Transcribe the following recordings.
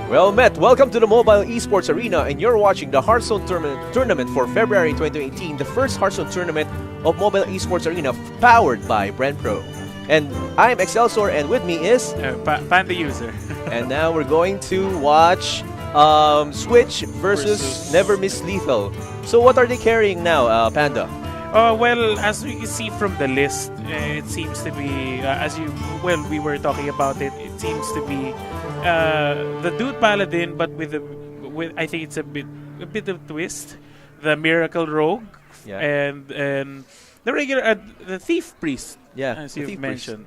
Well met, welcome to the Mobile Esports Arena, and you're watching the Hearthstone tournament for February 2018, the first Hearthstone tournament of Mobile Esports Arena powered by BrandPro. And I'm Excelsior, and with me is... Panda User. And now we're going to watch Switch versus NvrMisLethal. So what are they carrying now, Panda? Well, as we can see from the list, it seems to be, we were talking about it, it seems to be the Dude Paladin, but with I think it's a bit of twist. The Miracle Rogue, yeah. and the regular the Thief Priest, yeah, as you mentioned.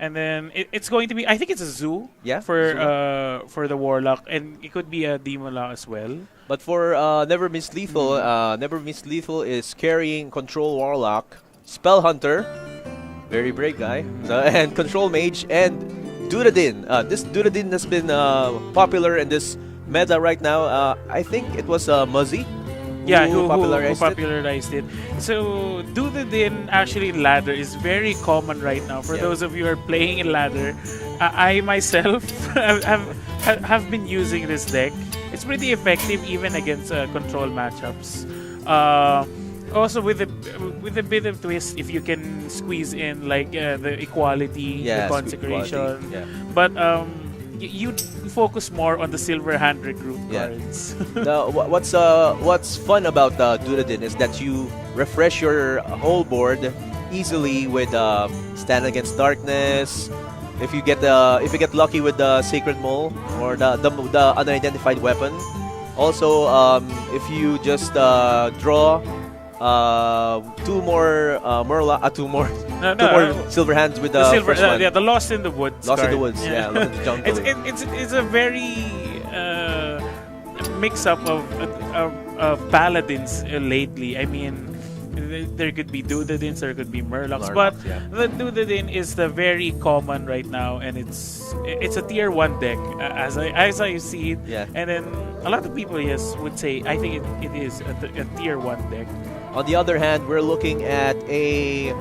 And then it's going to be, I think it's a Zoo, yeah, for the Warlock, and it could be a Demon Law as well. But for NvrMisLethal, NvrMisLethal is carrying Control Warlock, Spell Hunter, very brave guy, and Control Mage, and Duradin. This Duradin has been popular in this meta right now. I think it was Muzzy. Yeah, who popularized it. So Duradin actually in ladder is very common right now. For those of you who are playing in ladder, I myself have been using this deck. It's pretty effective even against control matchups. Also with a bit of twist, if you can squeeze in like the equality, the consecration. But you focus more on the silver hand recruit cards. Now, what's fun about Duradin is that you refresh your whole board easily with Stand Against Darkness. If you get lucky with the Sacred Mole or the unidentified weapon. Also, if you just draw two more silver hands with the first one. The Lost in the Woods. Lost in the Woods, yeah. Lost in the jungle. It's a very mix-up of paladins lately. I mean, there could be Dudadins, there could be Murlocs, but the Dudadin is the very common right now, and it's a tier 1 deck as I see it. Yeah. And then a lot of people would say I think it is a tier 1 deck. On the other hand, we're looking at a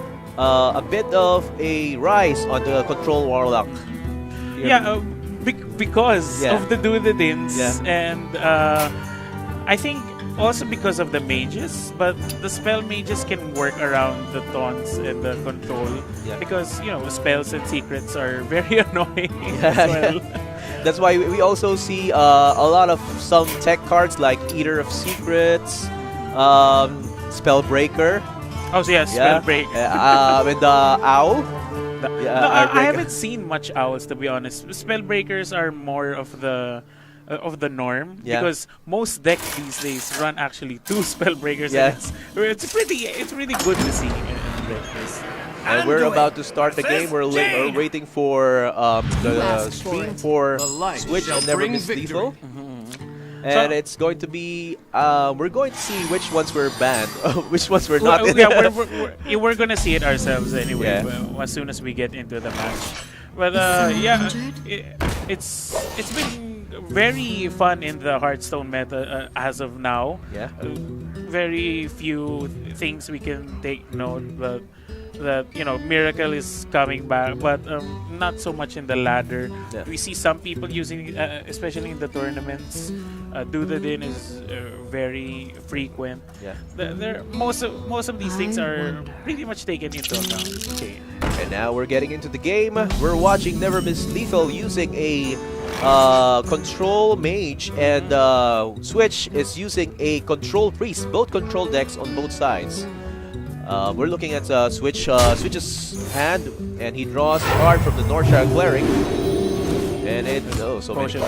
bit of a rise on the Control Warlock. Because of the Dudadins, and I think also because of the mages, but the spell mages can work around the taunts and the control because spells and secrets are very annoying as well. That's why we also see a lot of some tech cards like Eater of Secrets, Spellbreaker. Oh, so Spellbreaker. With the Owl. I haven't seen much owls, to be honest. Spellbreakers are more of the norm because most decks these days run actually 2 Spellbreakers. It's really good to see in this. And we're about to start the game. We're waiting for the stream for Switch and NvrMisLethal. And it's going to be, we're going to see which ones were banned, which ones were not. We're going to see it ourselves anyway as soon as we get into the match. But it's been very fun in the Hearthstone meta as of now. Very few things we can take note, but that Miracle is coming back, but not so much in the ladder. We see some people using, especially in the tournaments. Dudadin is very frequent. Most of these things are pretty much taken into account. Okay. And now we're getting into the game. We're watching NvrMisLethal using a Control Mage, and Switch is using a Control Priest. Both control decks on both sides. We're looking at Switch's hand, and he draws a card from the Northshire Cleric. And Potion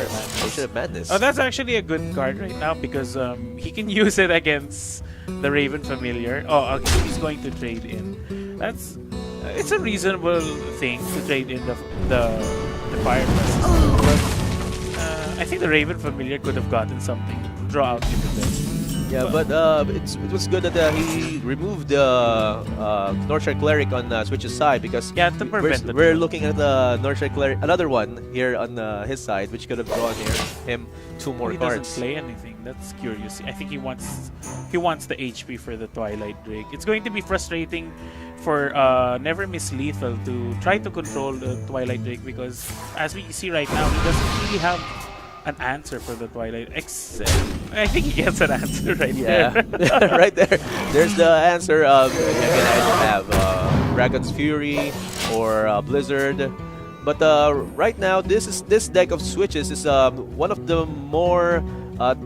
of Madness. Oh, that's actually a good card right now because he can use it against the Raven Familiar. Oh, okay, he's going to trade in. It's a reasonable thing to trade in the Fire Presence. But I think the Raven Familiar could have gotten something to draw out into this. Yeah, but it was good that he removed the Northshire Cleric on Switch's side because we're looking at the Northshire Cleric, another one here on his side, which could have drawn him 2 more cards. He doesn't play anything. That's curious. I think he wants the HP for the Twilight Drake. It's going to be frustrating for NvrMisLethal to try to control the Twilight Drake because as we see right now, he doesn't really have an answer for the Twilight. Except, I think he gets an answer right Yeah, there. right there. There's the answer. You can either have Dragon's Fury or Blizzard. But right now, this deck of switches is one of the more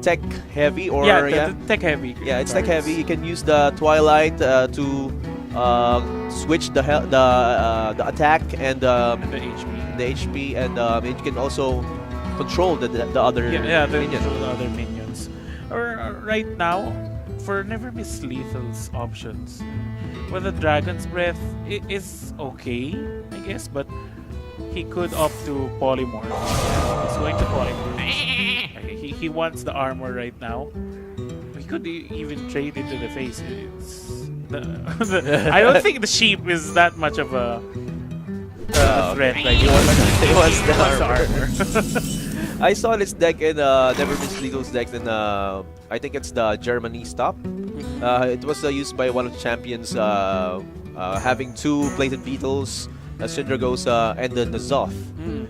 tech heavy, or the tech heavy. yeah, it's tech heavy. You can use the Twilight to switch the attack and And the HP. the HP, and you can also control the other minions. the other minions. Or right now, for NvrMisLethal's options, well, the Dragon's Breath is okay, I guess, but he could opt to polymorph. He's going to polymorph. He wants the armor right now. He could even trade it to the face. I don't think the sheep is that much of a threat. Like, He wants the the armor. armor. I saw this deck in NvrMisLethal's deck in I think it's the Germany stop. It was used by one of the champions, having 2 Plated Beetles, Syndragosa, and the Zoth.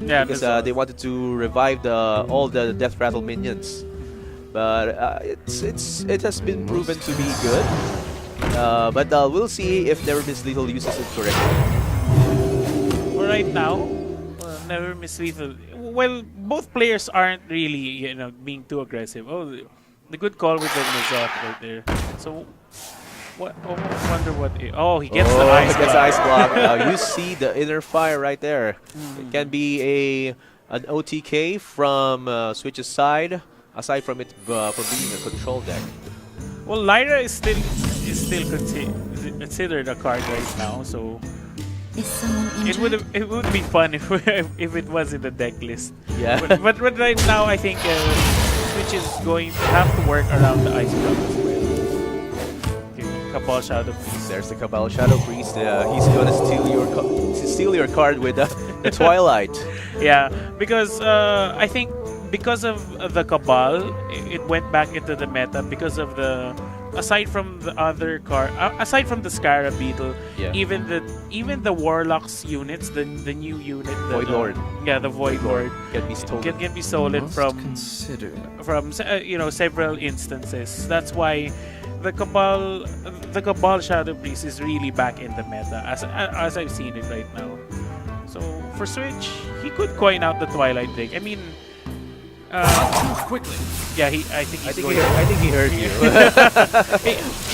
Yeah, Because Zoth. they wanted to revive all the Death Rattle minions. But it has been proven to be good. But we'll see if NvrMisLethal uses it correctly. Well, right now, NvrMisLethal. Well, both players aren't really, being too aggressive. Oh, the good call with the Zoth right there. So, what? Oh, I wonder what. Oh, he gets the ice He gets block. ice block. You see the inner fire right there. It can be an OTK from Switch's side, aside from it from being a control deck. Well, Lyra is still considered a card right now, so Is someone injured? it would be fun if it was in the deck list. Yeah. But right now, I think Switch is going to have to work around the ice block as well. Okay, Cabal Shadow Priest. There's the Cabal Shadow Priest. He's gonna steal your card with the Twilight. Yeah, because I think because of the Cabal, it went back into the meta because of aside from the other card, aside from the Scarab Beetle, Yeah. even the Warlocks units, the new unit, Void Lord. the Void Lord Can be stolen. can be stolen Must from consider. several instances. That's why the Cabal Shadow Priest is really back in the meta as I've seen it right now. So for Switch, he could coin out the Twilight Drake. I mean, Quickly. yeah, I think I think he heard you.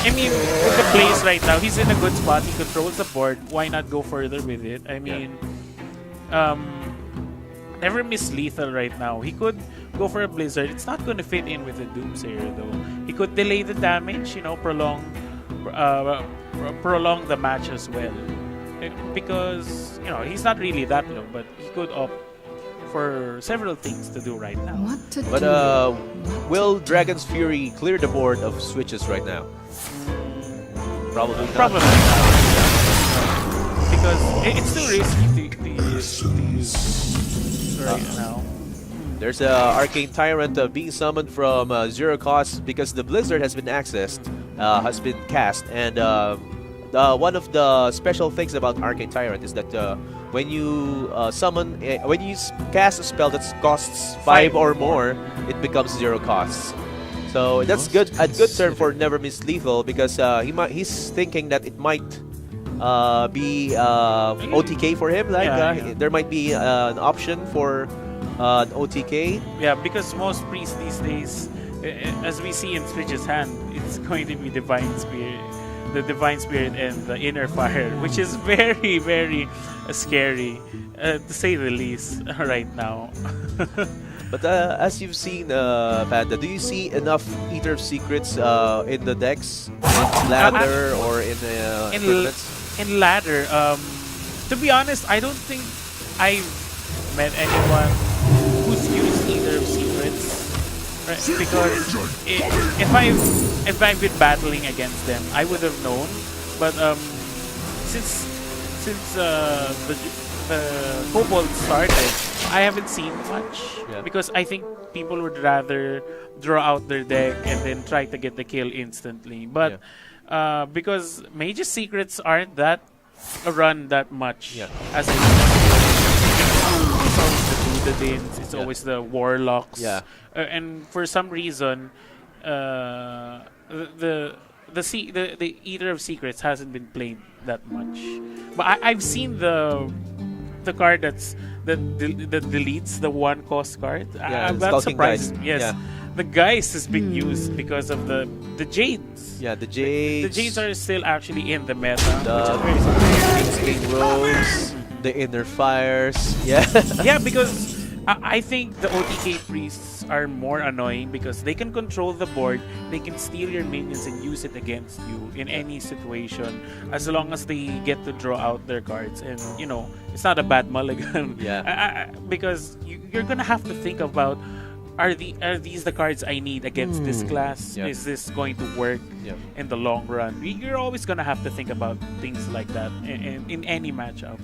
I mean, with the plays right now, he's in a good spot. He controls the board. Why not go further with it? I mean, NvrMisLethal right now. He could go for a Blizzard. It's not going to fit in with the Doomsayer though. He could delay the damage, prolong the match as well. Because he's not really that low, but he could opt for several things to do right now. What to But do? will Dragon's Fury clear the board of switches right now? Probably not. Probably not. Because it's too risky to use right now. There's a Arcane Tyrant being summoned from 0 cost because the Blizzard has been has been cast, and one of the special things about Arcane Tyrant is that when you cast a spell that costs 5 or more, it becomes 0 costs. So that's a good turn for NvrMisLethal because he's thinking that it might be OTK for him. There might be an option for an OTK. Yeah, because most priests these days, as we see in Switch's hand, it's going to be Divine Spirit, the Divine Spirit and the Inner Fire, which is very, very scary, to say the least, right now. But as you've seen, Panda, do you see enough Eater of Secrets in the decks, in ladder or in tournaments? In ladder, to be honest, I don't think I've met anyone who's used Eater of Secrets. Right? Because if I've been battling against them, I would have known. But since the Kobold started, I haven't seen much. Yeah. Because I think people would rather draw out their deck and then try to get the kill instantly. But because Mage's Secrets aren't that run that much Yeah. as I it's always the Ludadins, it's always the Warlocks. Yeah. And for some reason, the Eater of Secrets hasn't been played that much. But I've seen the card that deletes the 1 cost card. Yeah, That surprises Geist. me. Yes. Yeah. The Geist has been used because of the Jades. Yeah, the Jades. The Jades are still actually in the meta. the which is very Kingsking Robes, the Inner Fires. Yeah. yeah, because I think the OTK priests are more annoying because they can control the board, they can steal your minions and use it against you in any situation as long as they get to draw out their cards. And it's not a bad mulligan. Yeah. Because you're gonna have to think about, are these the cards I need against this class? Yeah. Is this going to work Yeah. in the long run? You're always gonna have to think about things like that in any matchup.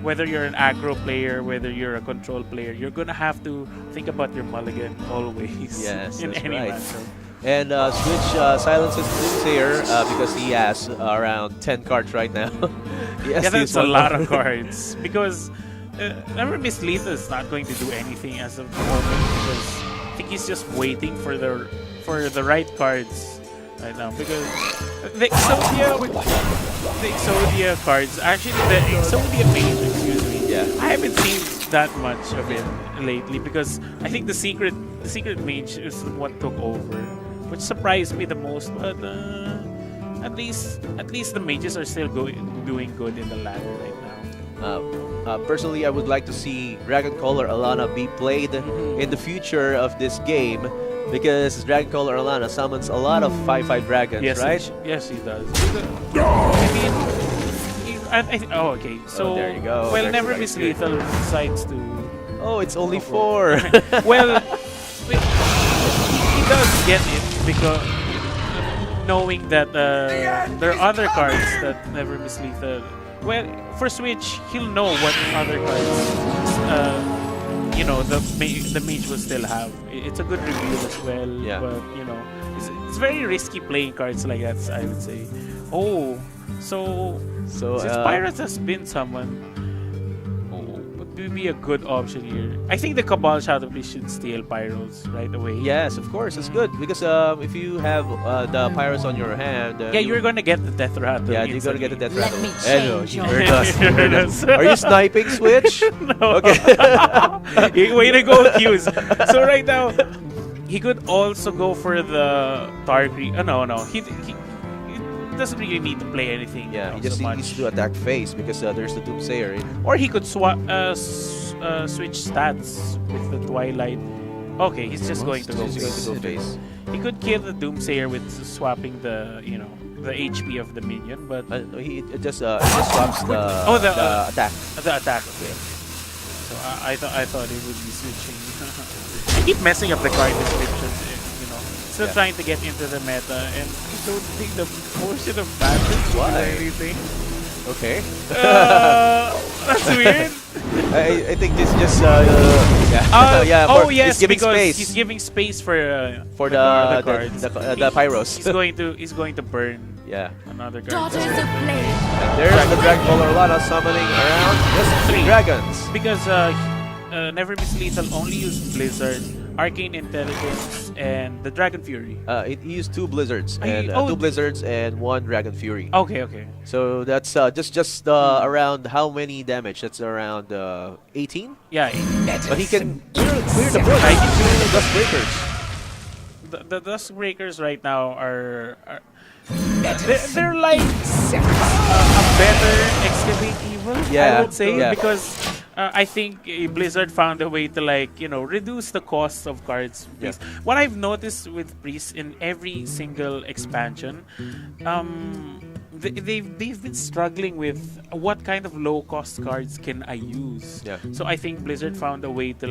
Whether you're an aggro player, whether you're a control player, you're gonna have to think about your mulligan always. Yes, in that's any right. matchup. And Switch silences Doomsayer because he has around 10 cards right now. He has Yeah, to use that's a one lot more. of cards because NvrMisLethal is not going to do anything as of the moment because I think he's just waiting for the right cards right now because the Exodia cards, actually the Exodia mage, excuse me. Yeah. I haven't seen that much of it lately because I think the secret mage is what took over, which surprised me the most. But at least the mages are still doing good in the ladder right now. Personally, I would like to see Dragon Caller Alana be played in the future of this game because Dragon Caller Alana summons a lot of 5/5 dragons, Yes, right? Yes, he does. I mean, okay. So there you go. Well, There's the right NvrMisLethal decides to. Oh, it's only 4. Well, he does get it because knowing that there are other cards that NvrMisLethal. Well, for Switch, he'll know what other cards. The mage will still have. It's a good reveal as well. Yeah. But it's very risky playing cards like that, I would say. Oh, so since Pirates has been summoned, what would be a good option here? I think the Cabal Shadow Priest should steal Pyros right away. Yes, of course, it's good because if you have the Pyros on your hand, Yeah, you're gonna get the Death Rattle. yeah, you're gonna get the Death Let Rattle. me Anyway, change you your heard us. You heard us. Yes. Are you sniping, Switch? No. Okay. Way to go, Q's. So right now, he could also go for the Tarkri. No. He doesn't really need to play anything. Yeah, he so just much. needs to attack face because there's the Doomsayer. Or he could switch stats with the Twilight. Okay, he's just going to go He's going to go face. He could kill the Doomsayer with swapping the HP of the minion, but No, he just swaps the the attack. the attack. Okay. So I thought it would be switching. I keep messing up the card descriptions. Still trying to get into the meta, and I don't think the portion of badness Why? or anything. Okay. That's weird. I think this just yeah. Yes, he's giving because space he's giving space for the cards. the Pyros. He's going to burn Yeah. another card. Daughters of Flame. And there's the Dragon Caller Alana summoning around just 3 dragons. Because NvrMisLethal only used Blizzard, Arcane Intelligence, and the Dragon Fury. He used 2 blizzards and oh, 2 blizzards and 1 Dragon Fury. Okay. So that's just around how many damage? That's around 18. Yeah. But he can clear the board. He can do the Dust Breakers. The Dusk Breakers right now are they're like a better Excavate Evil, Yeah, I would say, yeah. because I think Blizzard found a way to reduce the cost of cards. Yeah. What I've noticed with priests in every single expansion, they've been struggling with what kind of low cost cards can I use. Yeah. So I think Blizzard found a way to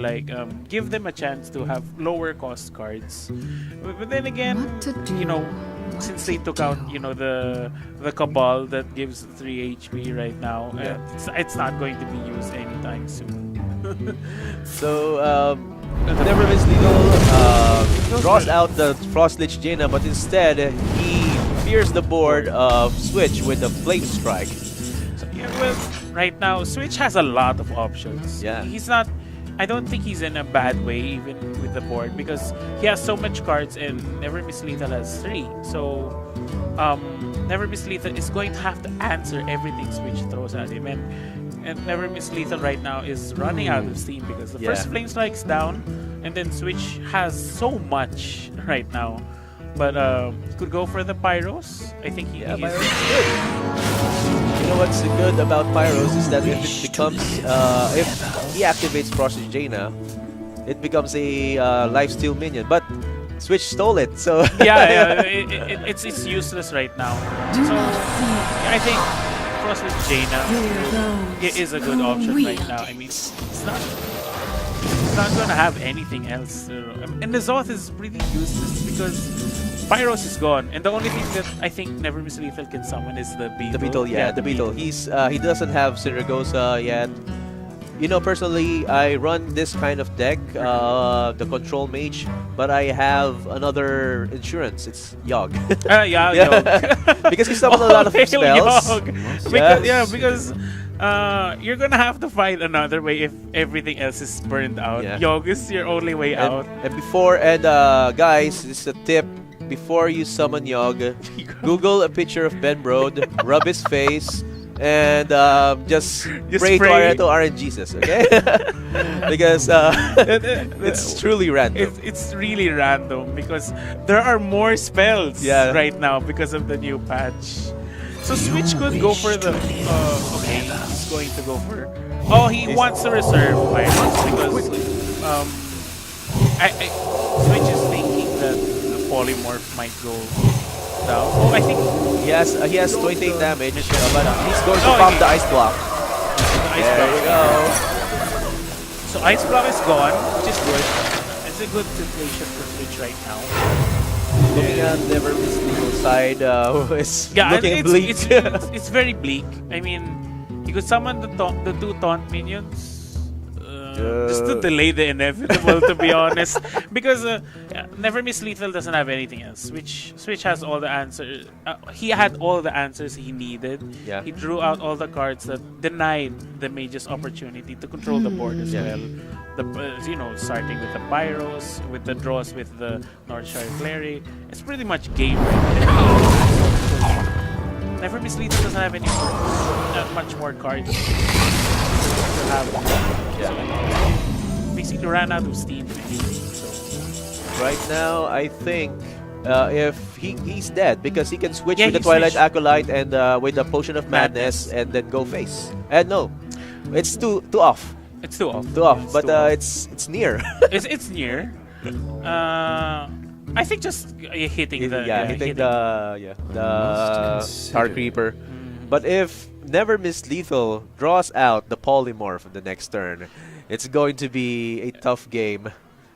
give them a chance to have lower cost cards. But then again, What to do? Since they took out the Cabal that gives 3 HP right now, Yeah. it's not going to be used anytime soon. So NvrMisLethal draws out the Frostlich Jaina, but instead he clears the board of Switch with the Flame Strike. So So, yeah, well, right now, Switch has a lot of options. Yeah. He's not. I don't think he's in a bad way even with the board because he has so much cards and NvrMisLethal has 3. So NvrMisLethal is going to have to answer everything Switch throws at him, and NvrMisLethal right now is running out of steam because the first Flame Strike's down, and then Switch has so much right now. But he could go for the Pyros. I think he is. Pyros is good. You know what's good about Pyros is that if it becomes, if he activates Jaina, it becomes a lifesteal minion. But Switch stole it, so it's useless right now. So I think Jaina is a good option right now. I mean, it's not going to have anything else. And the Zoth is really useless because Pyros is gone, and the only thing that I think NvrMisLethal can summon is the Beetle. The Beetle, the Beetle. He doesn't have Saragossa yet. You know, personally, I run this kind of deck, the Control Mage, but I have another insurance. It's Yogg. Yogg. Because he summons a lot of spells. Because you're gonna have to find another way if everything else is burned out. Yogg is your only way out. And guys, this is a tip. Before you summon Yogg, Google a picture of Ben Brode, rub his face, and just pray to RNGesus, okay? Because it's truly random. It's really random because there are more spells right now because of the new patch. So Switch could go for the... okay, he's going to go for... Oh, he wants to reserve Pyros because Switch is thinking that the Polymorph might go down. Oh, I think he has 28 damage, but he's going to pop the Ice Block. There we go. So Ice Block is gone, which is good. It's a good situation for Switch right now. Looking at NvrMisLethal side, it's looking bleak. It's very bleak. I mean, you could summon the 2 taunt minions just to delay the inevitable, to be honest. Because NvrMisLethal doesn't have anything else. Switch has all the answers. He had all the answers he needed. He drew out all the cards that denied the mage's opportunity to control the board as well. Starting with the Pyros, with the draws with the Northshire Cleric. It's pretty much game ready. NvrMisLethal doesn't have any much more cards to have. So basically ran out of steam. So right now, I think if he's dead because he can switch with the Twilight Acolyte and with the Potion of Madness and then go face. And no, it's too off. It's too off. But it's near. it's near. I think just hitting the Star Creeper. But if NvrMisLethal draws out the Polymorph in the next turn, it's going to be a tough game.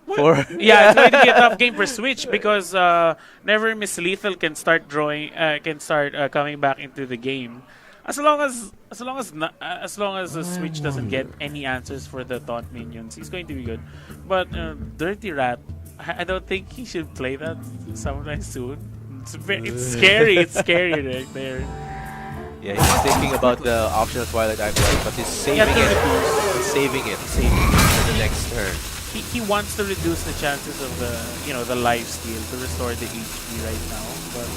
It's going to be a tough game for Switch because NvrMisLethal can start coming back into the game. As long as the Switch doesn't get any answers for the taunt minions, he's going to be good. But Dirty Rat, I don't think he should play that sometime soon. It's scary. It's scary right there. Yeah, he's thinking about the optional Twilight Acolyte, but he's saving it for the next turn. He wants to reduce the chances of the life steal to restore the HP right now, but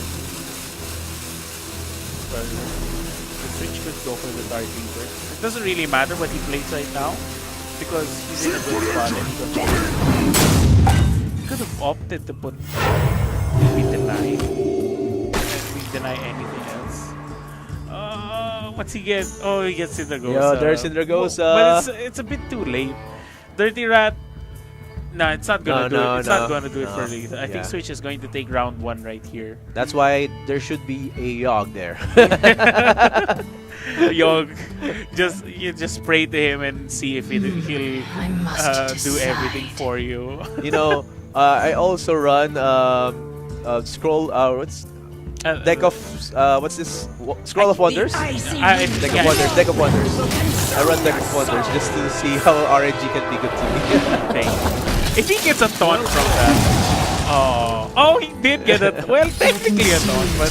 the Switch could go for the Dark Reaper. It doesn't really matter what he plays right now because he's in a good spot and he could have opted to put maybe deny anything else. What's he get? Oh, he gets Syndragosa. Yeah, there's Syndragosa. But it's a bit too late. Dirty Rat. No, it's not gonna do it. It's not gonna do it for Lethal. I think Switch is going to take round 1 right here. That's why there should be a Yogg there. Yogg, just pray to him and see if he'll do everything for you. I also run scroll. Deck of what's this? Scroll of Wonders. Deck of Wonders. I run Deck of Wonders just to see how RNG can be good to me. If he gets a taunt from that, he did get it. Well, technically a taunt, but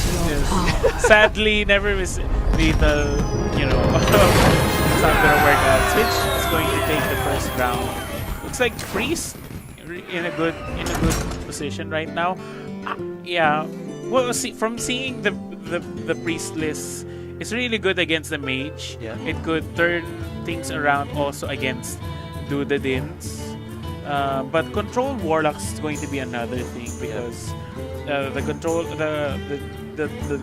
sadly, Lethal, you know, it's not gonna work out. Switch is going to take the first round. Looks like Priest in a good position right now. Yeah, well, from seeing the Priest list, it's really good against the Mage. Yeah. It could turn things around also against Dudadins. But Control Warlocks is going to be another thing because the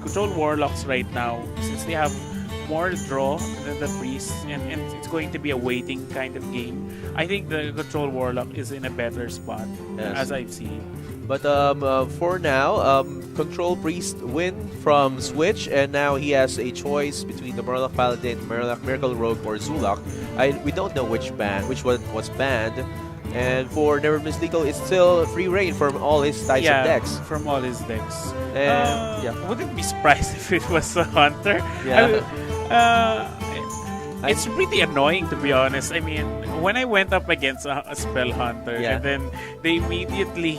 Control Warlocks right now, since they have more draw than the Priests, and it's going to be a waiting kind of game, I think the Control Warlock is in a better spot, as I've seen. But for now, Control Priest win from Switch, and now he has a choice between the Murloc Paladin, Murloc Miracle Rogue, or Zulak. We don't know which one was banned. And for NvrMisLethal, it's still free reign from all his types of decks. From all his decks. And Wouldn't be surprised if it was a Hunter. Yeah. It's pretty annoying, to be honest. I mean, when I went up against a Spell Hunter, and then they immediately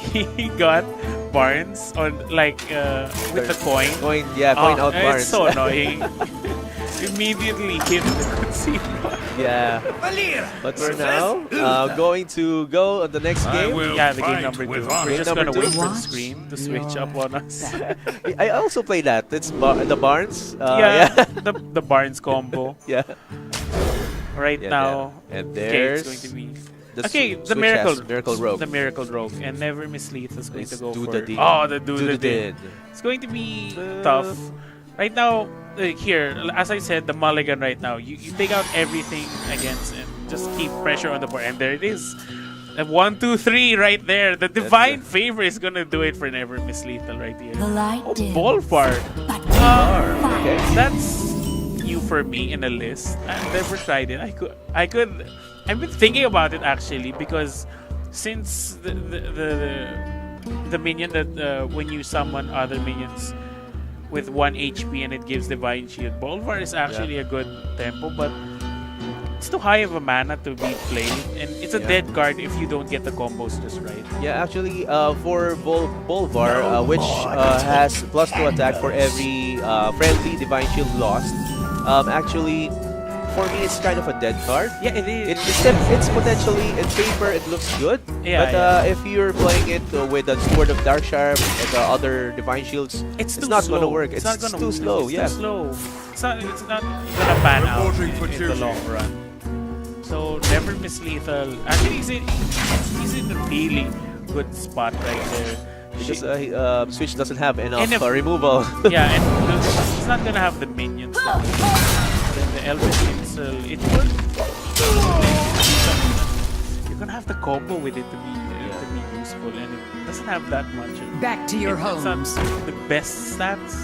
got Barnes on with the coin. Coin out Barnes. It's so annoying. Immediately hit the conceal. Yeah. But for now, going to go on the next game. Yeah, the game number 2. We're just gonna wait for the screen to switch up on us. I also play that. It's the Barnes. The Barnes combo. Yeah. Right now, and there's it's going to be the Miracle Rogue. The Miracle Rogue, and NvrMisLethal is going to go for the Dudadin. It's going to be tough. Right now, here, as I said, the mulligan right now, you take out everything against and just keep pressure on the board, and there it is. 1, 2, 3 right there. The Divine Favor is gonna do it for The NvrMisLethal right here. light Bolfar. Okay. That's new for me in a list. I've never tried it. I've been thinking about it actually, because since the minion that when you summon other minions with 1 HP and it gives Divine Shield, Bolvar is actually a good tempo, but it's too high of a mana to be played, and it's a dead card if you don't get the combos just right. Yeah, actually, for Bolvar, which has +2 attack for every friendly Divine Shield lost, actually, for me, it's kind of a dead card. Yeah, it is. It's potentially, in paper, it looks good. Yeah, but if you're playing it with the Sword of Darkshire and the other Divine Shields, it's not going to work. It's too slow. It's too slow. It's not going to pan out in the long run. So, NvrMisLethal, actually, he's in a really good spot right there. Because Switch doesn't have enough removal. Yeah, and he's not going to have the minions. Then the Elven Tinsel, it would. You're gonna have to combo with it to be useful, and it doesn't have that much. Back to your homes. It's not the best stats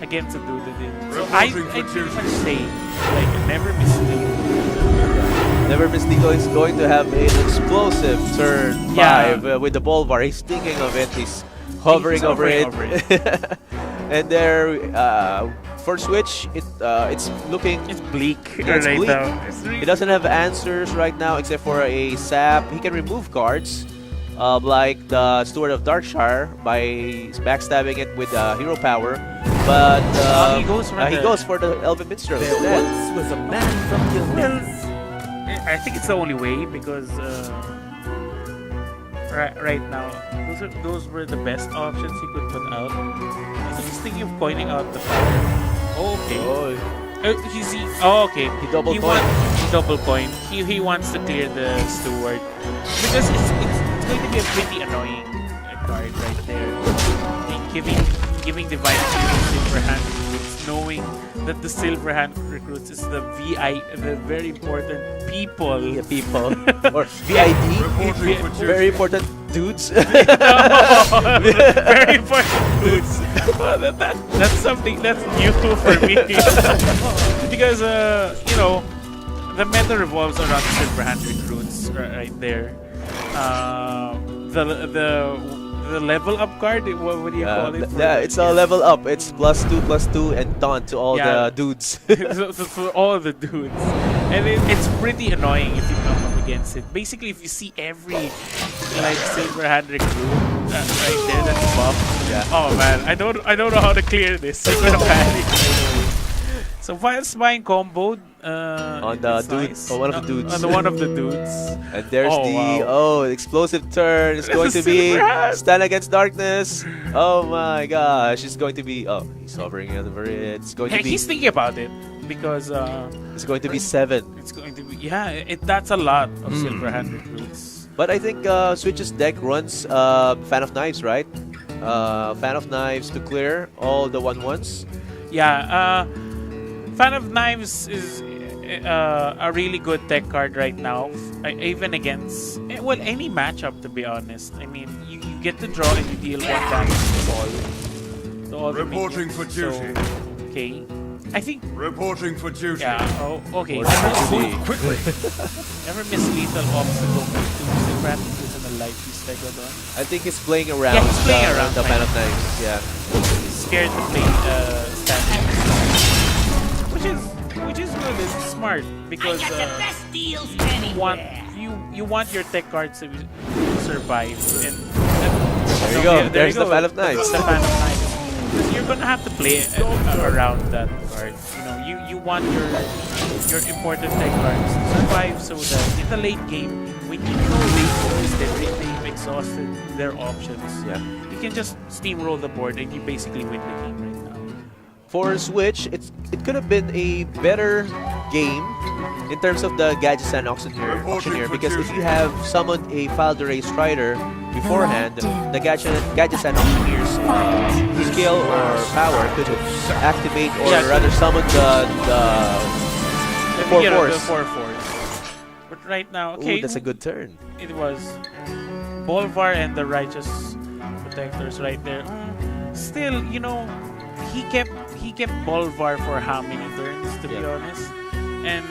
against a Dudadin. So I pretty much say, NvrMisLethal. NvrMisLethal is going to have an explosive turn 5 with the Bolvar. He's thinking of it. He's hovering over it. And there, for Switch, it's looking... It's bleak right right bleak. now. He doesn't have answers right now except for a sap. He can remove cards like the Steward of Darkshire by backstabbing it with hero power. But he goes for the Elven Minstrel. There was a man from Gilman. I think it's the only way, because right now those were the best options he could put out. I think he's thinking of coining out the power. Oh, okay. Okay. He double coin. He wants to clear the Steward, because it's going to be a pretty annoying card right there. Giving Divine Shield to Silver Hand Recruits, knowing that the Silver Hand Recruits is the the very important people. Yeah, people. Or VID. Very important dudes. Very important dudes. That's something that's new for me. Because, the meta revolves around the Silver Hand Recruits right there. The level up card, what would you call it? It's a level up. It's +2/+2 and taunt to all the dudes. so for all the dudes. And it's pretty annoying if you come up against it. Basically, if you see every Silver Hand Recruit right there that's buffed. Yeah. Oh man, I don't know how to clear this. I'm gonna panic. So Vile's buying comboed on the it's dude, nice. on one of the dudes. On the one of the dudes. And there's explosive turn. It's going to be stand against darkness. Oh my gosh, it's going to be he's hovering over it. It's going to be He's thinking about it because it's going to be 7. it's going to be that's a lot of silver-handed roots. But I think Switch's deck runs Fan of Knives, right? Fan of Knives to clear all the 1/1s. Yeah, Fan of Knives is a really good tech card right now, even against any matchup. To be honest, I mean you get to draw and you deal 1 damage to all the Reporting minions. for duty. So, okay, I think Reporting for duty. yeah. Oh, okay. Move quickly. NvrMisLethal opts to go for 2 silver-handed roots and a light piece Stegodon. I think he's playing around, He's playing around the Fan of Knives. Yeah. He's scared to play standing, which is good. It's smart because you want your tech cards to survive. And There you go. There's the Fan of Knives. The Fan of Knives. Because you're gonna have to play around that card. You want your important tech cards to survive so that in the late game, when you know they've exhausted their options, Yeah. you can just steamroll the board and you basically win the game right now. For Switch, it could have been a better game in terms of the Gadgetzan auctioneer, because if you have summoned a Falderay Strider beforehand, the Gadgetzan auctioneer's skill or power could activate or rather summon the 4/4s. The 4/4s. But right now, okay, Ooh, that's a good turn. it was Bolvar and the Righteous Protectors right there. Still, he kept Bolvar for how many turns, to be honest, and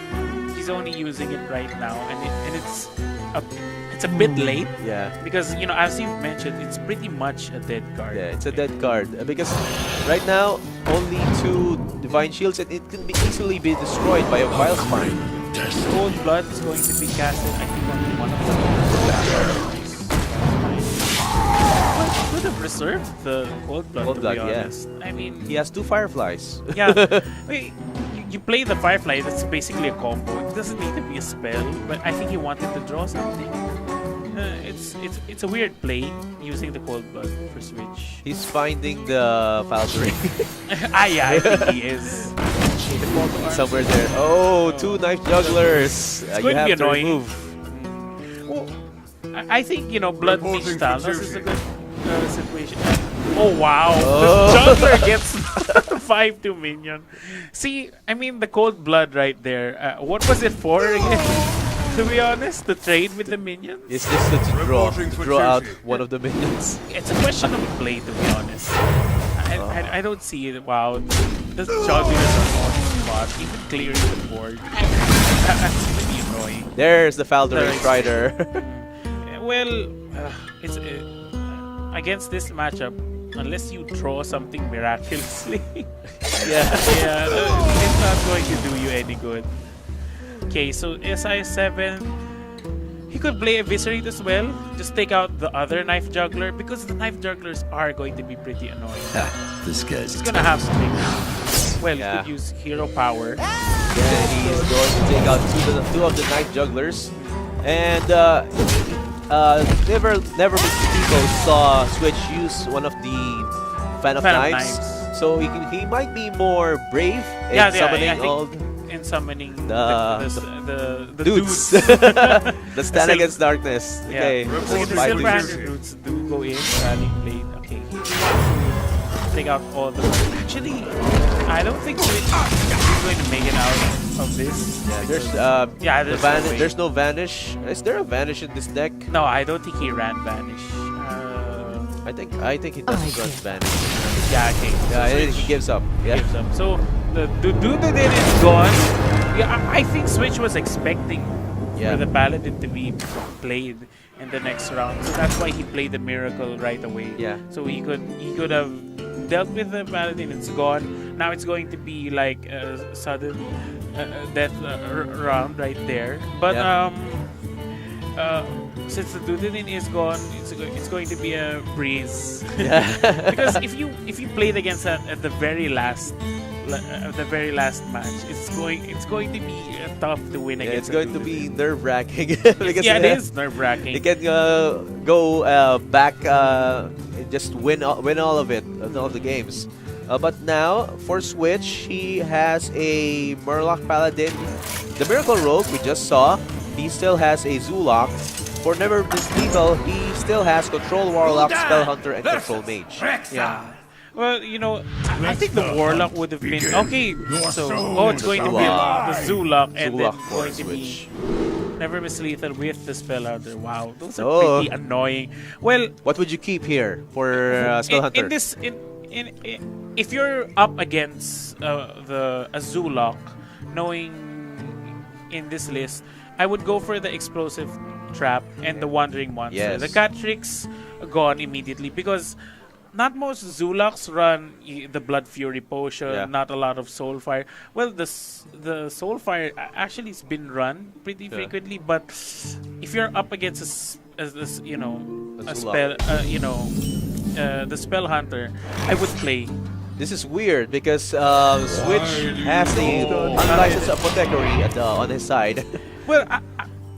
he's only using it right now, and it's a bit late. Yeah. Because as you've mentioned, it's pretty much a dead card. Yeah, it's a dead card because right now only 2 Divine Shields and it can easily be destroyed by a Vile Spine. Cold Blood is going to be casted. I think only one of them. Could have reserved the Cold Blood, to be honest. I mean, He has 2 Fireflies. yeah. Wait, you play the Firefly, that's basically a combo. It doesn't need to be a spell, but I think he wanted to draw something. It's a weird play using the Cold Blood for Switch. He's finding the Falderay Yeah, I think he is. somewhere there. Oh, 2 Knife Jugglers. It's You going to have be to annoying. remove. Well, I think, Blood Mage Reporting Talos for is a duty. good situation. Oh, wow. Oh. The juggler gets 5-2 minion. See, I mean, the Cold Blood right there. What was it for again? To be honest, to trade with the minions? It's just to Reporting for draw out duty. one of the minions. It's a question of play, to be honest. I don't see it. Wow. The jugglers are on the spot, even clearing the board. That's pretty annoying. There's the Falderay Strider. Well, it's against this matchup, unless you draw something miraculously, Yeah. it's not going to do you any good. Okay, so SI7, he could play Eviscerate as well. Just take out the other Knife Juggler because the Knife Jugglers are going to be pretty annoying. This guy's He's gonna have to take. Well, Yeah. he could use Hero Power. Then he's going to take out 2 of the Knife Jugglers. And never people saw Switch use one of the Fan of Knives. So he might be more brave in summoning I think all in summoning the the dudes. The stand against darkness. Okay. So the Five silver-handed dudes. roots do go in, rallying blade. Okay, he wants to take out all the. Actually, I don't think he's going to make it out of this. Yeah, there's no way. there's no Vanish. Is there a Vanish in this deck? No, I don't think he ran Vanish. I think he doesn't run Vanish. Yeah, okay. Yeah, I think he gives up. Yeah. Gives up. So the dude that is gone. Yeah, I think Switch was expecting for the Paladin to be played in the next round, so that's why he played the Miracle right away. Yeah. So he could have dealt with the Paladin. It's gone. Now it's going to be like a sudden death round right there. But since the Dudinin is gone, it's going to be a breeze. Yeah. Because if you played against that at the very last the very last match. It's going to be tough to win Yeah, it's against. going to be nerve-wracking. Because yeah, it is nerve-wracking. He can go back and just win all of it, all of the games. But now, for Switch, he has a Murloc Paladin. The Miracle Rogue we just saw, he still has a Zulok. For NvrMisLethal, he still has Control Warlock, Spell Hunter, and Control Mage. Yeah. Well, you know, I think the Warlock would have been okay. So, it's going to be the Zulok, and Zulok then for going to be Switch. NvrMisLethal with the Spell Hunter. Wow, those are pretty annoying. Well, What would you keep here for Spell Hunter? if you're up against the Zulok, knowing in this list, I would go for the Explosive Trap and the Wandering Monster. Yes. The Cat Tricks gone immediately because not most Zuloks run the Blood Fury Potion, Yeah. not a lot of Soulfire. Well, the Soulfire actually has been run pretty frequently, but if you're up against a spell, the Spell Hunter, I would play. This is weird because Switch has the unlicensed apothecary on his side. Well,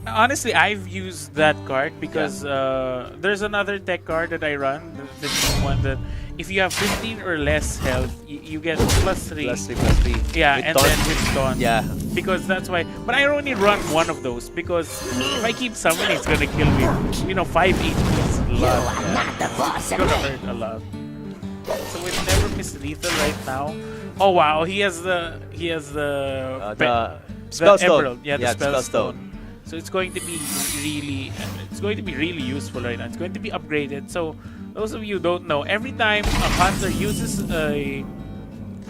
honestly, I've used that card because there's another tech card that I run, the new one that if you have 15 or less health, you get +3. +3. Yeah, With and taunt. then with taunt. Yeah. Because that's why. But I only run one of those because if I keep summoning, it's gonna kill me. 5 HP is a lot. It's gonna hurt a lot. So with NvrMisLethal right now. Oh wow, he has the Spellstone. Emerald. Yeah, the Spellstone. Spellstone. So it's going to be really useful right now. It's going to be upgraded. So those of you who don't know, every time a hunter uses a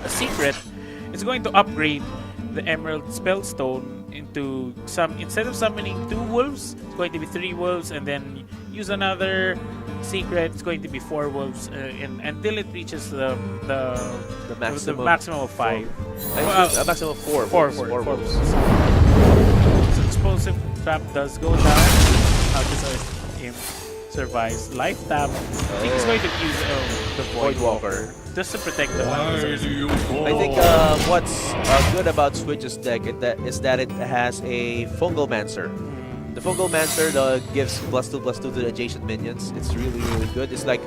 secret, it's going to upgrade the Emerald Spellstone into instead of summoning 2 wolves, it's going to be 3 wolves, and then use another secret. It's going to be 4 wolves, until it reaches the maximum of 5. A maximum of 4. 4 wolves. So Explosive Trap does go down. Alcazar's Imp survives. Life Tap. I think he's going to use the Voidwalker just to protect the Alcazar's. I think what's good about Switch's deck is that it has a Fungalmancer. The Fungalmancer gives +2/+2 to the adjacent minions. It's really good. It's like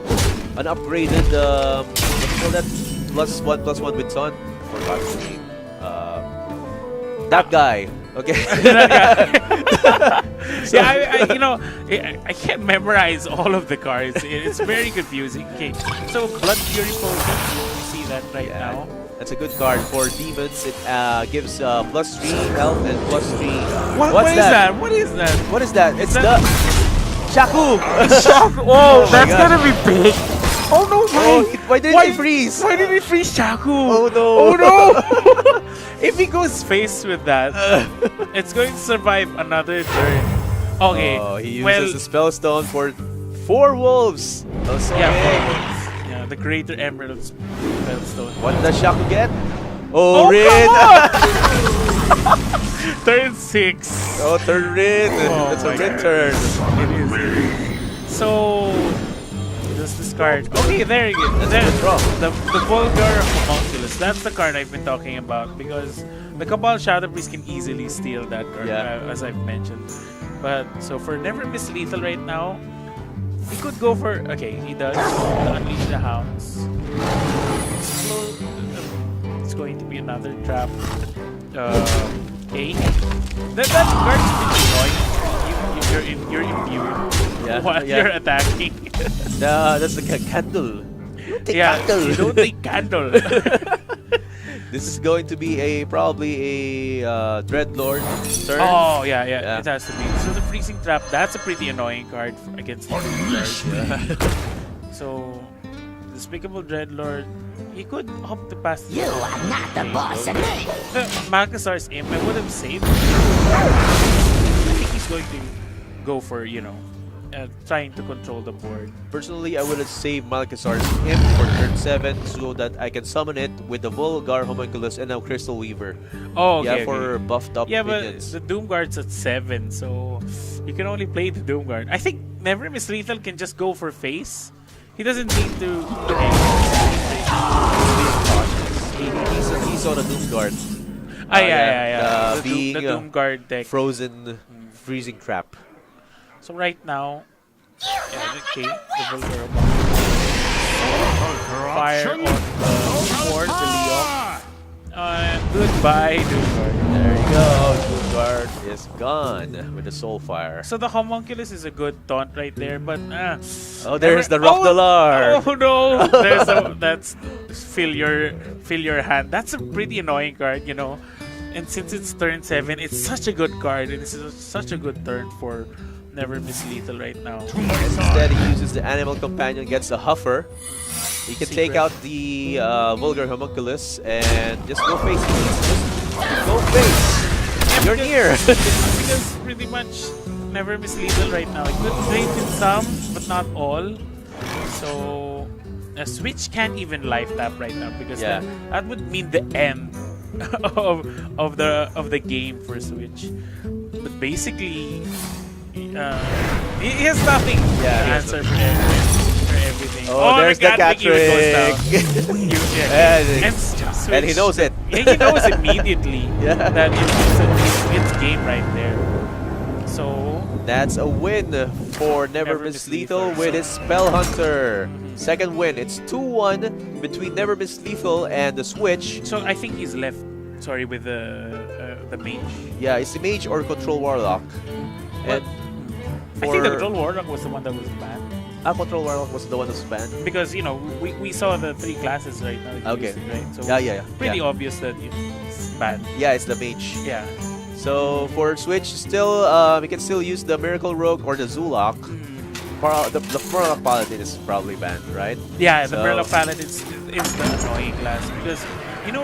an upgraded what do you call that? +1/+1 with Sun. Forgot his name. That guy. Okay. I can't memorize all of the cards. It's very confusing. Okay, so Blood Fury Potion. You see that right now. That's a good card for demons. It gives +3 health and +3. What is that? What is that? What is that? It's the Shaku. Oh, my that's God. gonna be big. Oh no! Why did he freeze? Why did he freeze Shaku? Oh no! Oh no! If he goes face with that, it's going to survive another turn. Okay. Oh, he uses the Spellstone for 4 wolves. Oh, so big. Yeah, the Greater Emerald Spellstone. What does Shaku get? Oh, Rin! Turn 6. Oh, third Rin. Oh That's a my Rin God. turn. It is. So, just discard. Okay, there you go. The Vulgar Homunculus. That's the card I've been talking about because the Cabal Shadow Priest can easily steal that card, as I've mentioned. But so for NvrMisLethal right now, he could go for. Okay, he does Unleash the Hounds. It's going to be another trap. Okay. That card's pretty annoying. You're immune while you're attacking. That's like a candle. You take candle. You don't take candle. This is going to be probably a Dreadlord turn. Oh yeah, it has to be. So the Freezing Trap, that's a pretty annoying card against the So Despicable Dreadlord, he could hope to pass. You are not the boss of me. Malcazar's Imp, I would have saved. I think he's going to go for trying to control the board. Personally, I would have saved Malcazar's Imp for turn 7 so that I can summon it with the Vulgar Homunculus and now Crystal Weaver. Oh, okay. Yeah, for buffed up minions. But the Doomguard's at 7, so you can only play the Doomguard. I think NvrMisLethal can just go for face. He doesn't need to. He's saw the Doom Guard. Yeah. Being The Doom Guard deck. frozen, freezing trap. So right now, okay, the Vulgar fire on the board, the Leon. Goodbye, Doom Guard. There you go. Doom Guard is gone with the Soul Fire. So the Homunculus is a good taunt right there, but Oh, there's the Rock Dalar. Oh no! That's fill your hand. That's a pretty annoying card, you know. And since it's turn 7, it's such a good card, and this is such a good turn for NvrMisLethal right now. Instead, he uses the Animal Companion, gets a Huffer. He can take out the Vulgar Homunculus and just go face. Just go face. You're near. Because pretty much NvrMisLethal right now. It could break in some, but not all. So a Switch can't even life tap right now because that would mean the end of the game for Switch. But basically, he has nothing to answer for everything. Oh, there's the cat trick. And he knows it. Yeah, he knows immediately that it's game right there. So that's a win for NvrMisLethal with his Spell Hunter. Second win. It's 2-1 between NvrMisLethal and the Switch. So I think he's left. Sorry, with the mage. Yeah, it's the mage or control warlock. And I think the control warlock was the one that was banned. Control warlock was the one that was banned Because you know we saw the 3 classes right now. Okay. Right? So pretty obvious that it's bad. Yeah, it's the mage. Yeah. So for Switch, still we can still use the Miracle Rogue or the Zulok. The Murloc Paladin is probably banned, right? Yeah, the Murloc Paladin is the annoying class because you know,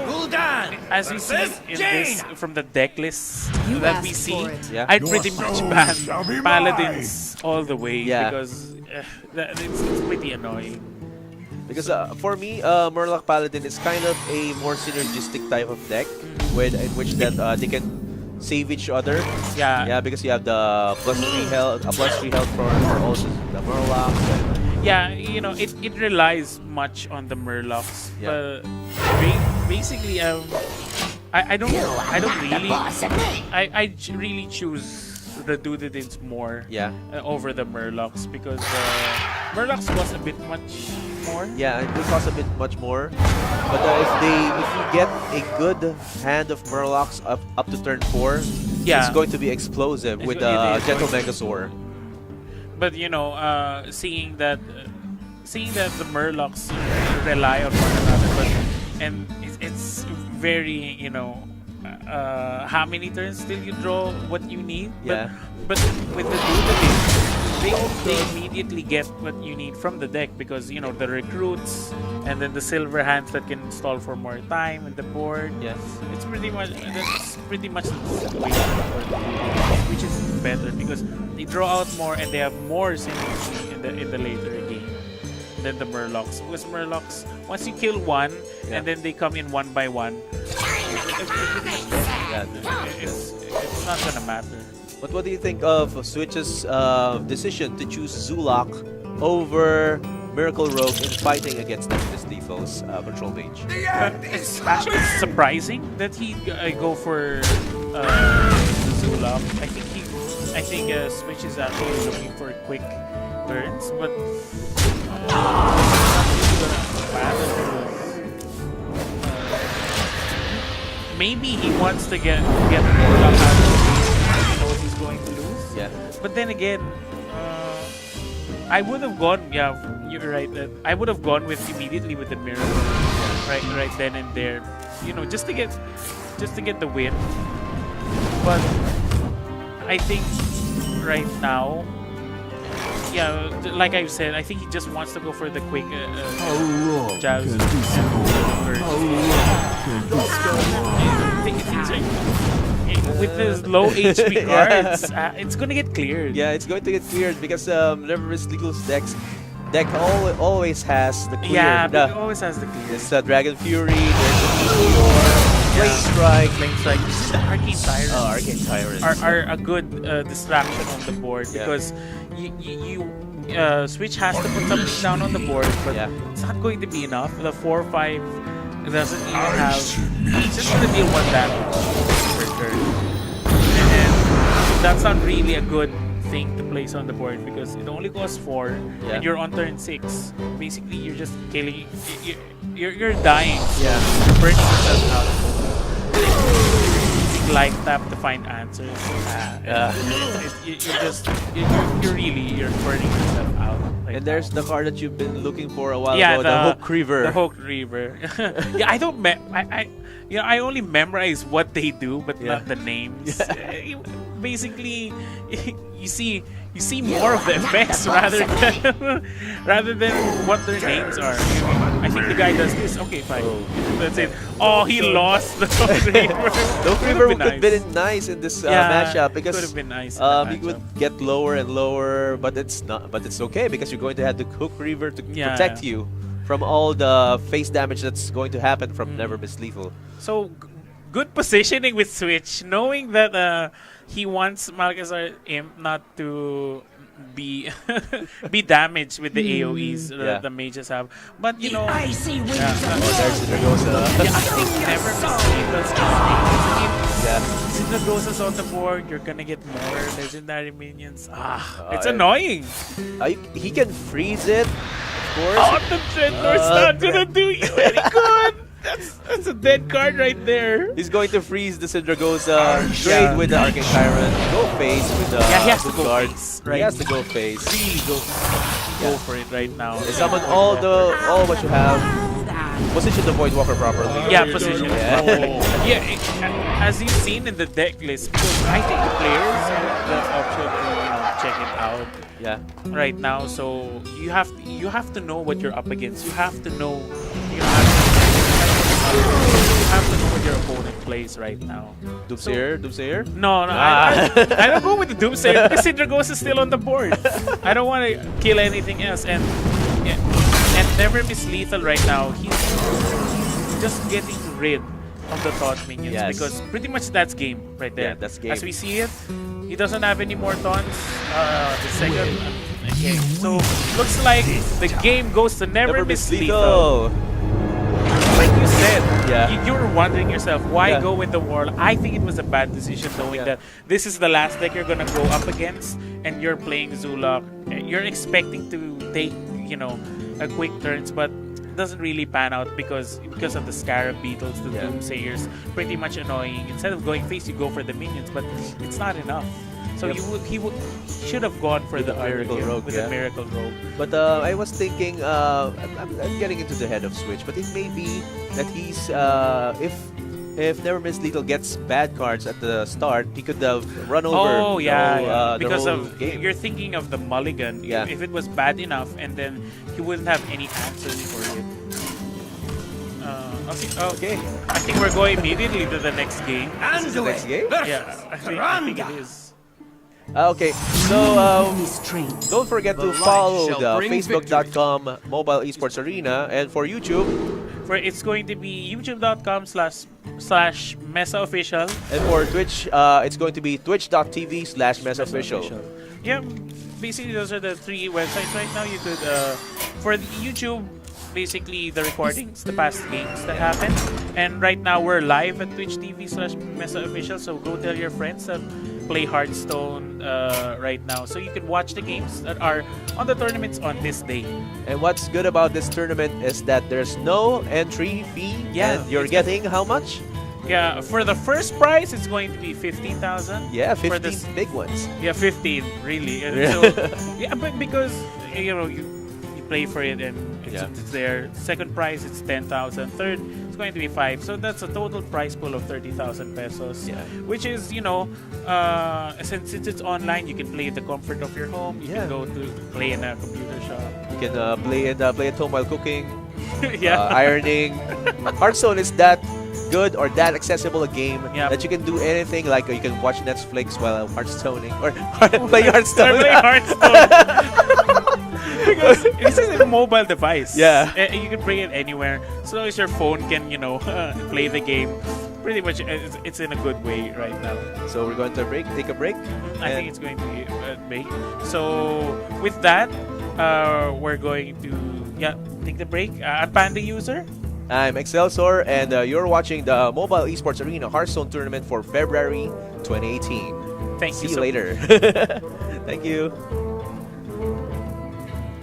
as we see in this from the deck list that we see, I'd pretty much ban Paladins all the way because it's pretty annoying. Because for me, Murloc Paladin is kind of a more synergistic type of deck, in which that they can save each other. Yeah, because you have the +3 health for also the Murlocs. Yeah, you know, it relies much on the Murlocs. But basically, I don't really. I really choose the Doodadins more over the Murlocs because Murlocs cost a bit much more. Yeah, it will cost a bit much more. But if you get a good hand of Murlocs up to turn 4, it's going to be explosive with the Gentle Megasaur. But you know, seeing that the Murlocs rely on one another, and it's very, you know, how many turns till you draw what you need. But with the Doodadin, they immediately get what you need from the deck because you know the recruits and then the silver hands that can stall for more time in the board. It's pretty much the situation which is better because they draw out more and they have more synergy in the later game than the Murlocs. Because Murlocs, once you kill one and then they come in one by one, it's not gonna matter. But what do you think of Switch's decision to choose Zulok over Miracle Rogue in fighting against NvrMisLethal's Control Mage? It's actually surprising that he go for Zulok. I think Switch is actually looking for quick turns, but maybe he wants to get Murloc out of the game. He knows he's going to lose. But then again, I would have gone. Yeah, you're right. I would have gone immediately with the Miracle, right then and there. You know, just to get the win. But I think right now, like I said, I think he just wants to go for the quick jabs. With his low HP cards, it's gonna get cleared. Yeah, it's going to get cleared because NvrMisLethal's deck always has the clear. Yeah, it always has the clear. It's Dragon Fury, there's the Meteor, Flame Strike. The Arcane Tyrants. Arcane Tyrants are a good distraction on the board because Switch has to put something down on the board, but it's not going to be enough. The 4/5 It doesn't even have. It's just gonna deal 1 damage per turn, and that's not really a good thing to place on the board because it only costs 4, and you're on turn 6. Basically, you're just killing. You're dying. Yeah. Burning yourself out. Light tap to find answers. You're burning yourself out. Right And there's now. the card that you've been looking for a while Yeah, ago, the Hook Reaver. The Hook Reaver. Yeah, I don't. I only memorize what they do, but not the names. Basically, you see more of the effects rather than what their names are. I think the guy does this. Okay, fine. That's it. Oh, he lost the Hook Reaver. The Hook Reaver could have been nice in this matchup because could have been nice. You would get lower and lower, but it's not. But it's okay because you're going to have the Hook Reaver to protect you from all the face damage that's going to happen from NvrMisLethal. So good positioning with Switch, knowing that he wants Malcazar Imp not to be be damaged with the AoEs that the mages have. But you know, There's There goes I think NvrMisLethal's Zyndagoza's on the board, you're gonna get more legendary minions. It's annoying. He can freeze it, of course. Oh, the Trendor's not gonna do you any good. That's a dead card right there. He's going to freeze the Zyndagoza, trade with the Arcane Tyrant, go face with the he has to go guard. face, right? He has to go face. Really go for it right now. Summon all what you have. Position the Voidwalker properly. Yeah, position. Yeah. As you've seen in the deck list, because I think the players have the option to check it out. Yeah. Right now, so you have to know what you're up against. You have to know what your opponent plays right now. Doomsayer? No, I don't go with the Doomsayer because Zyndagoza is still on the board. I don't want to kill anything else, and NvrMisLethal right now, he's just getting rid of the taunt minions because pretty much that's game right there. Yeah, that's game. As we see it, he doesn't have any more taunts. The second. Okay, so looks like the game goes to NvrMisLethal. Like you said, you were wondering yourself, why go with the Warlock? I think it was a bad decision knowing that this is the last deck you're going to go up against and you're playing Zulok. You're expecting to take, a quick turns, but it doesn't really pan out because of the Scarab Beetles, the Doomsayers, pretty much annoying. Instead of going face, you go for the minions, but it's not enough. So he should have gone for the Miracle Rogue with the Miracle Rogue. But I was thinking, I'm getting into the head of Switch, but it may be that he's if NvrMisLethal gets bad cards at the start, he could have run over. Because you're thinking of the mulligan. Yeah. If it was bad enough, and then he wouldn't have any answers for it. Okay. I think we're going immediately to the next game. This is the next game? Yeah, I think it is. Okay, so don't forget to follow the facebook.com mobile esports arena, and for YouTube, it's going to be youtube.com/MeSA official, and for Twitch, it's going to be twitch.tv/MeSA official. Yeah, basically those are the 3 websites right now. You could for the YouTube, basically the recordings, the past games that happened, and right now we're live at twitch.tv/MeSA official. So go tell your friends that play Hearthstone right now, so you can watch the games that are on the tournaments on this day. And what's good about this tournament is that there's no entry fee. Yeah, and you're getting how much? Yeah, for the first prize, it's going to be 15,000. Yeah, 15 for this, big ones. Yeah, 15 really. And so, but because you play for it and it's there. Second prize, it's 10,000. Third, it's going to be 5. So that's a total prize pool of 30,000 pesos. Yeah. Which is, since it's online, you can play in the comfort of your home. You can go to play in a computer shop. You can play at home while cooking, Yeah. ironing. Hearthstone is that good or that accessible a game Yeah. that you can do anything. Like you can watch Netflix while Hearthstoning or play Hearthstone. Or play Hearthstone. Because this is a mobile device. Yeah. You can bring it anywhere. So long as your phone can, play the game. Pretty much, it's in a good way right now. So we're going to take a break. I think it's going to be a break. So with that, we're going to take the break. Panda user. I'm Excelsior, and you're watching the Mobile Esports Arena Hearthstone Tournament for February 2018. Thank See you you so later. Thank you.